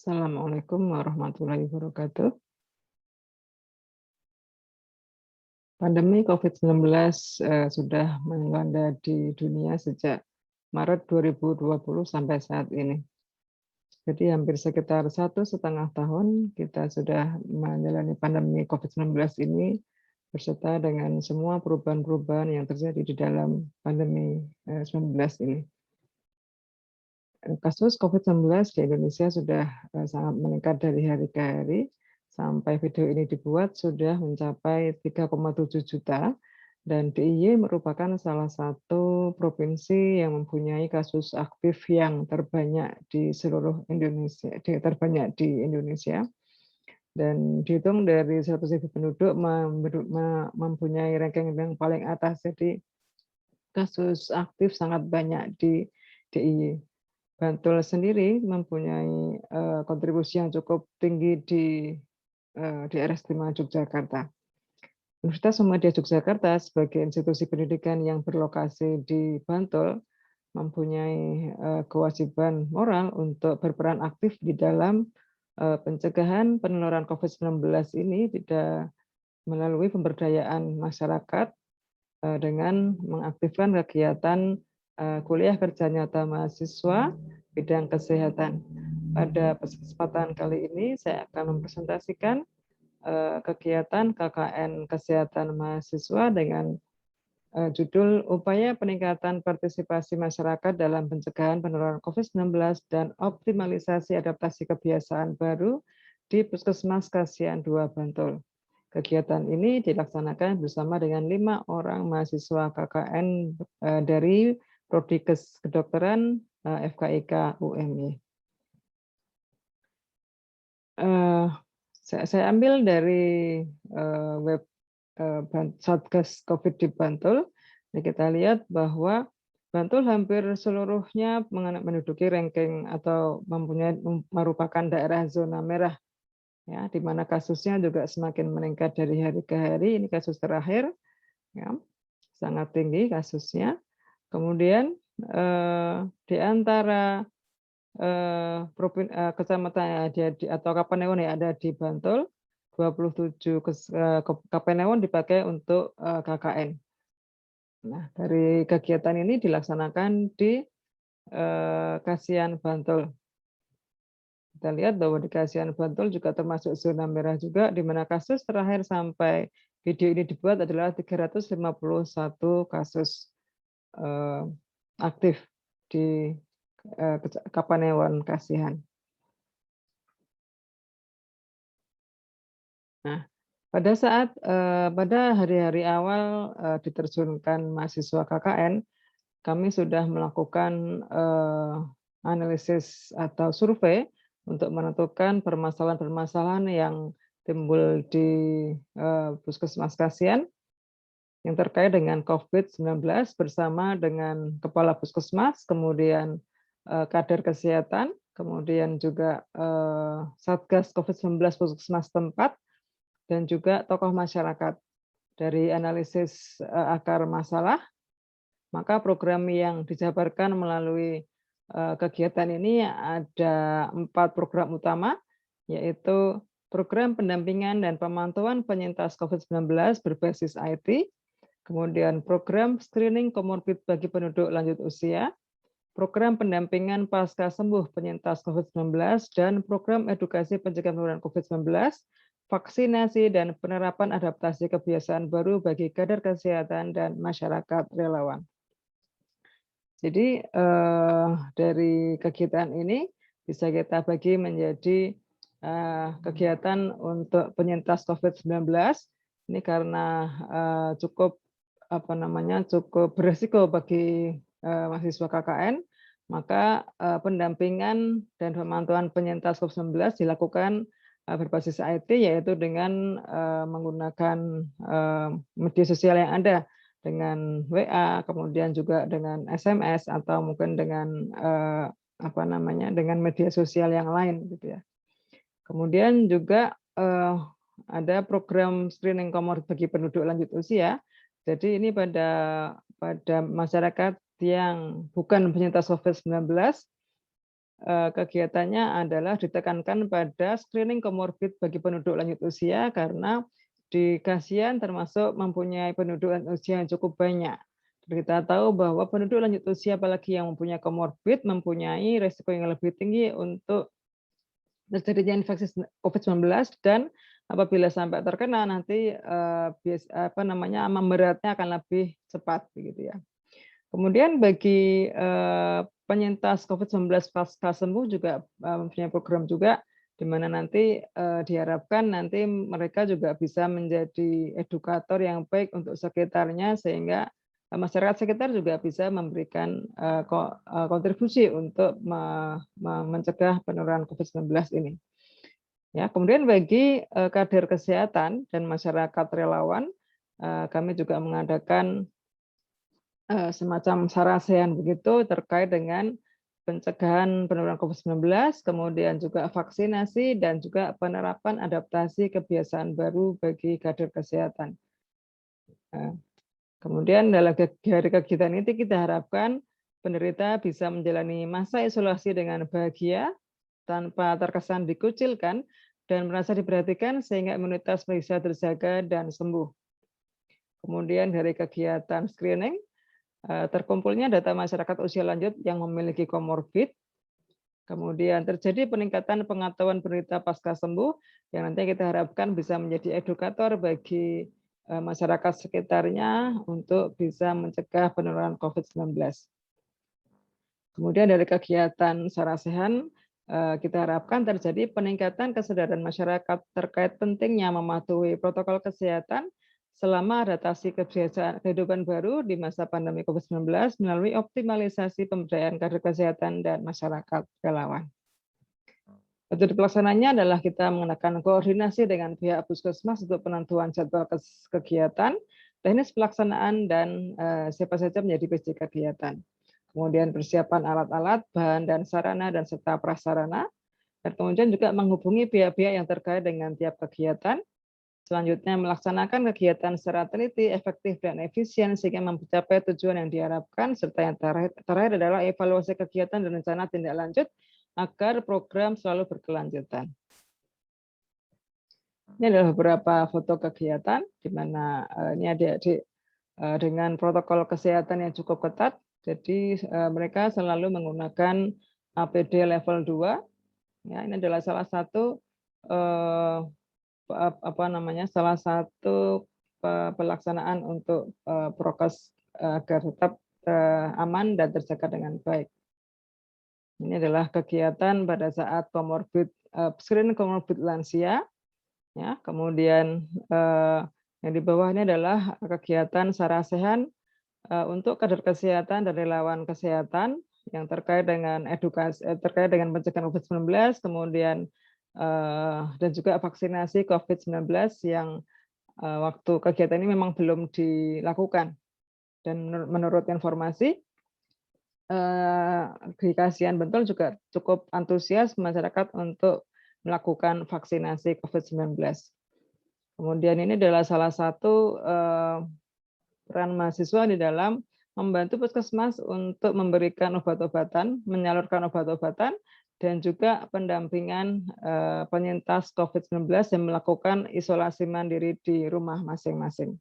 Assalamualaikum warahmatullahi wabarakatuh. Pandemi COVID-19 sudah melanda di dunia sejak Maret 2020 sampai saat ini. Jadi hampir sekitar 1,5 tahun kita sudah menjalani pandemi COVID-19 ini berserta dengan semua perubahan-perubahan yang terjadi di dalam pandemi 19 ini. Kasus COVID-19 di Indonesia sudah sangat meningkat dari hari ke hari. Sampai video ini dibuat sudah mencapai 3,7 juta dan DIY merupakan salah satu provinsi yang mempunyai kasus aktif yang terbanyak di seluruh Indonesia, terbanyak di Indonesia. Dan dihitung dari 100.000 penduduk mempunyai ranking yang paling atas. Jadi kasus aktif sangat banyak di DIY. Bantul sendiri mempunyai kontribusi yang cukup tinggi di daerah istimewa Yogyakarta. Universitas Muhammadiyah Yogyakarta sebagai institusi pendidikan yang berlokasi di Bantul mempunyai kewajiban moral untuk berperan aktif di dalam pencegahan penularan COVID-19 ini tidak melalui pemberdayaan masyarakat dengan mengaktifkan kegiatan kuliah kerja nyata mahasiswa bidang kesehatan. Pada kesempatan kali ini saya akan mempresentasikan kegiatan KKN Kesehatan Mahasiswa dengan judul Upaya Peningkatan Partisipasi Masyarakat dalam Pencegahan Penularan COVID-19 dan Optimalisasi Adaptasi Kebiasaan Baru di Puskesmas Kasihan 2 Bantul. Kegiatan ini dilaksanakan bersama dengan 5 orang mahasiswa KKN dari Prodi Kedokteran FKIK UMY. Saya ambil dari web Satgas COVID di Bantul. Ini kita lihat bahwa Bantul hampir seluruhnya menduduki ranking atau merupakan daerah zona merah, ya, di mana kasusnya juga semakin meningkat dari hari ke hari. Ini kasus terakhir, ya, sangat tinggi kasusnya. Kemudian di antara kecamatan atau Kapanewon yang ada di Bantul, 27 Kapanewon dipakai untuk KKN. Nah, dari kegiatan ini dilaksanakan di Kasihan Bantul. Kita lihat bahwa di Kasihan Bantul juga termasuk zona merah juga, di mana kasus terakhir sampai video ini dibuat adalah 351 kasus aktif di Kapanewon Kasihan. Nah, pada hari-hari awal diterjunkan mahasiswa KKN, kami sudah melakukan analisis atau survei untuk menentukan permasalahan-permasalahan yang timbul di Puskesmas Kasihan yang terkait dengan COVID-19 bersama dengan Kepala Puskesmas, kemudian kader kesehatan, kemudian juga Satgas COVID-19 Puskesmas tempat, dan juga tokoh masyarakat. Dari analisis akar masalah, maka program yang dijabarkan melalui kegiatan ini ada 4 program utama, yaitu program pendampingan dan pemantauan penyintas COVID-19 berbasis IT, kemudian program screening komorbid bagi penduduk lanjut usia, program pendampingan pasca sembuh penyintas COVID-19, dan program edukasi pencegahan penularan COVID-19, vaksinasi, dan penerapan adaptasi kebiasaan baru bagi kader kesehatan dan masyarakat relawan. Jadi dari kegiatan ini bisa kita bagi menjadi kegiatan untuk penyintas COVID-19. Ini karena cukup beresiko bagi mahasiswa KKN, maka pendampingan dan pemantauan penyintas COVID-19 dilakukan berbasis IT, yaitu dengan menggunakan media sosial yang ada, dengan WA, kemudian juga dengan SMS, atau mungkin dengan dengan media sosial yang lain, gitu ya. Kemudian juga ada program screening komorbid bagi penduduk lanjut usia. Jadi ini pada masyarakat yang bukan penyintas COVID-19, kegiatannya adalah ditekankan pada screening komorbid bagi penduduk lanjut usia karena di Kasihan termasuk mempunyai penduduk lanjut usia yang cukup banyak. Kita tahu bahwa penduduk lanjut usia apalagi yang mempunyai komorbid mempunyai risiko yang lebih tinggi untuk terjadinya infeksi COVID-19 dan apabila sampai terkena nanti memberatnya akan lebih cepat begitu ya. Kemudian bagi penyintas COVID-19 pasca sembuh juga mempunyai program juga di mana nanti diharapkan nanti mereka juga bisa menjadi edukator yang baik untuk sekitarnya sehingga masyarakat sekitar juga bisa memberikan kontribusi untuk mencegah penularan COVID-19 ini. Ya, kemudian bagi kader kesehatan dan masyarakat relawan, kami juga mengadakan semacam sarasehan begitu terkait dengan pencegahan penularan COVID-19, kemudian juga vaksinasi dan juga penerapan adaptasi kebiasaan baru bagi kader kesehatan. Kemudian dalam dari kegiatan ini kita harapkan penderita bisa menjalani masa isolasi dengan bahagia, tanpa terkesan dikucilkan, dan merasa diperhatikan sehingga imunitas bisa terjaga dan sembuh. Kemudian dari kegiatan screening, terkumpulnya data masyarakat usia lanjut yang memiliki komorbid, kemudian terjadi peningkatan pengetahuan penderita pasca sembuh, yang nanti kita harapkan bisa menjadi edukator bagi masyarakat sekitarnya untuk bisa mencegah penularan COVID-19. Kemudian dari kegiatan sarasehan, kita harapkan terjadi peningkatan kesadaran masyarakat terkait pentingnya mematuhi protokol kesehatan selama adaptasi kebiasaan kehidupan baru di masa pandemi COVID-19 melalui optimalisasi pemberdayaan kader kesehatan dan masyarakat relawan. Metode pelaksananya adalah kita menggunakan koordinasi dengan pihak puskesmas untuk penentuan jadwal kegiatan, teknis pelaksanaan, dan siapa saja menjadi PJ kegiatan. Kemudian persiapan alat-alat, bahan dan sarana, dan serta prasarana. Dan kemudian juga menghubungi pihak-pihak yang terkait dengan tiap kegiatan. Selanjutnya melaksanakan kegiatan secara teliti, efektif, dan efisien sehingga mencapai tujuan yang diharapkan, serta yang terakhir adalah evaluasi kegiatan dan rencana tindak lanjut agar program selalu berkelanjutan. Ini adalah beberapa foto kegiatan, di mana ini adik-adik dengan protokol kesehatan yang cukup ketat, jadi mereka selalu menggunakan APD level 2. Ya, ini adalah salah satu salah satu pelaksanaan untuk prokes agar tetap aman dan terjaga dengan baik. Ini adalah kegiatan pada saat screening komorbid lansia. Ya, kemudian yang di bawah ini adalah kegiatan sarasehan untuk kader kesehatan dan relawan kesehatan yang terkait dengan edukasi terkait dengan pencegahan COVID-19, kemudian dan juga vaksinasi COVID-19 yang waktu kegiatan ini memang belum dilakukan. Dan menurut informasi di Kasihan Bantul juga cukup antusias masyarakat untuk melakukan vaksinasi COVID-19. Kemudian ini adalah salah satu peran mahasiswa di dalam membantu puskesmas untuk memberikan obat-obatan, menyalurkan obat-obatan, dan juga pendampingan penyintas COVID-19 yang melakukan isolasi mandiri di rumah masing-masing.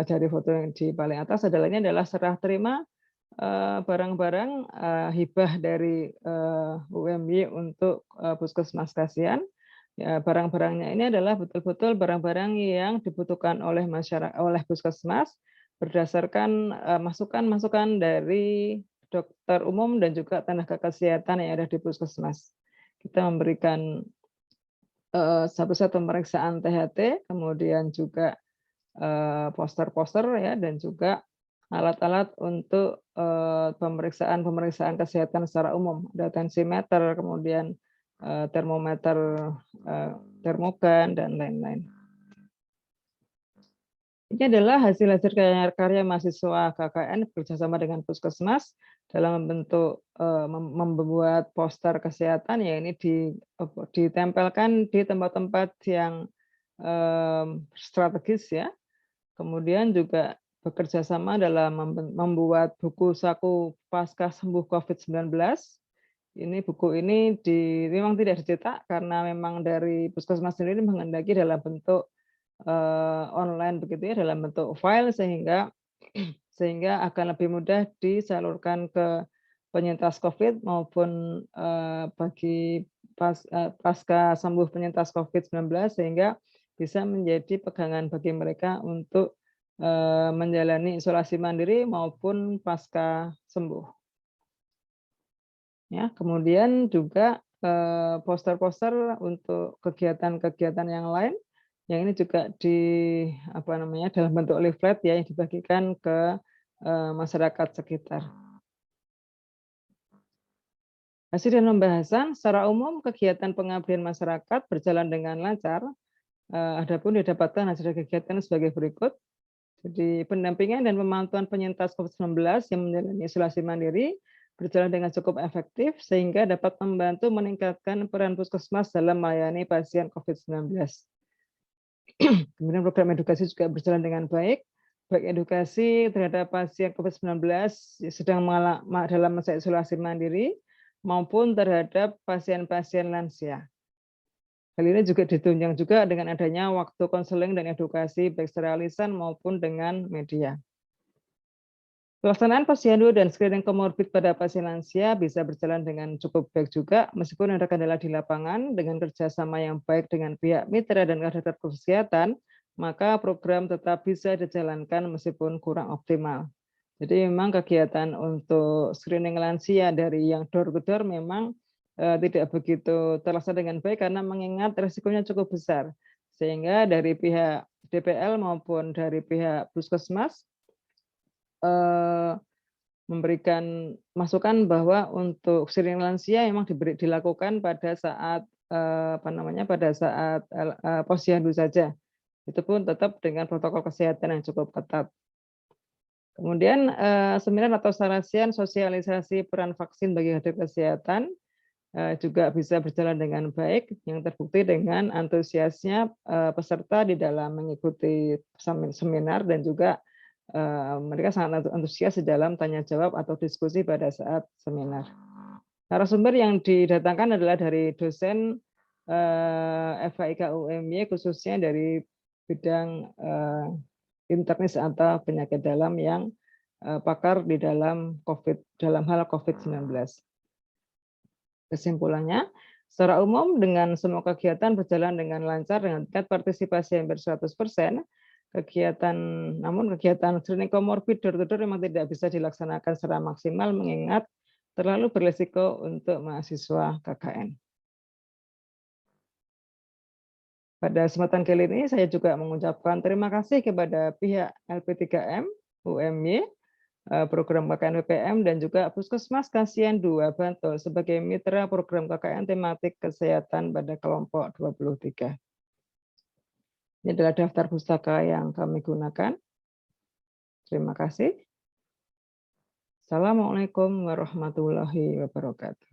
Dari foto yang di paling atas ini adalah serah terima barang-barang hibah dari UMY untuk Puskesmas Kasihan. Ya, barang-barangnya ini adalah betul-betul barang-barang yang dibutuhkan oleh masyarakat, oleh Puskesmas berdasarkan masukan-masukan dari dokter umum dan juga tenaga kesehatan yang ada di Puskesmas. Kita memberikan satu set pemeriksaan THT, kemudian juga poster-poster ya, dan juga alat-alat untuk pemeriksaan kesehatan secara umum, ada tensimeter, kemudian termometer termogan, dan lain-lain. Ini adalah hasil-hasil karya mahasiswa KKN bekerjasama dengan Puskesmas dalam membentuk membuat poster kesehatan, ya ini ditempelkan di tempat-tempat yang strategis ya. Kemudian juga bekerja sama dalam membuat buku saku pasca sembuh COVID-19 ini buku ini memang tidak dicetak karena memang dari Puskesmas sendiri menghendaki dalam bentuk online begitu ya, dalam bentuk file sehingga akan lebih mudah disalurkan ke penyintas COVID maupun bagi pasca sembuh penyintas COVID-19 sehingga bisa menjadi pegangan bagi mereka untuk menjalani isolasi mandiri maupun pasca sembuh. Ya, kemudian juga poster-poster untuk kegiatan-kegiatan yang lain yang ini juga dalam bentuk leaflet ya yang dibagikan ke masyarakat sekitar. Hasil dan pembahasan secara umum kegiatan pengabdian masyarakat berjalan dengan lancar. Adapun didapatkan hasil kegiatan sebagai berikut. Jadi pendampingan dan pemantauan penyintas COVID-19 yang menjalani isolasi mandiri berjalan dengan cukup efektif sehingga dapat membantu meningkatkan peran puskesmas dalam melayani pasien COVID-19. Kemudian program edukasi juga berjalan dengan baik edukasi terhadap pasien COVID-19 yang sedang dalam masa isolasi mandiri maupun terhadap pasien-pasien lansia. Hal ini juga ditunjang juga dengan adanya waktu konseling dan edukasi baik secara lisan maupun dengan media. Pelaksanaan posyandu dan screening komorbid pada pasien lansia bisa berjalan dengan cukup baik juga, meskipun ada kendala di lapangan dengan kerjasama yang baik dengan pihak mitra dan garda kesehatan, maka program tetap bisa dijalankan meskipun kurang optimal. Jadi memang kegiatan untuk screening lansia dari yang door to door memang tidak begitu terlaksana dengan baik karena mengingat resikonya cukup besar. Sehingga dari pihak DPL maupun dari pihak Puskesmas memberikan masukan bahwa untuk screening lansia memang dilakukan pada saat posyandu saja. Itu pun tetap dengan protokol kesehatan yang cukup ketat. Kemudian seminar atau sarasian sosialisasi peran vaksin bagi garda kesehatan juga bisa berjalan dengan baik yang terbukti dengan antusiasnya peserta di dalam mengikuti seminar dan juga mereka sangat antusias di dalam tanya jawab atau diskusi pada saat seminar. Narasumber yang didatangkan adalah dari dosen FHIK UMY khususnya dari bidang internis atau penyakit dalam yang pakar di dalam hal COVID-19. Kesimpulannya, secara umum dengan semua kegiatan berjalan dengan lancar dengan tingkat partisipasi hampir 100%, namun kegiatan screening komorbid door to door memang tidak bisa dilaksanakan secara maksimal mengingat terlalu berisiko untuk mahasiswa KKN. Pada kesempatan kali ini saya juga mengucapkan terima kasih kepada pihak LP3M, UMY, program KKN PPM dan juga Puskesmas Kasihan 2 Bantul sebagai mitra program KKN tematik kesehatan pada kelompok 23. Ini adalah daftar pustaka yang kami gunakan. Terima kasih. Assalamualaikum warahmatullahi wabarakatuh.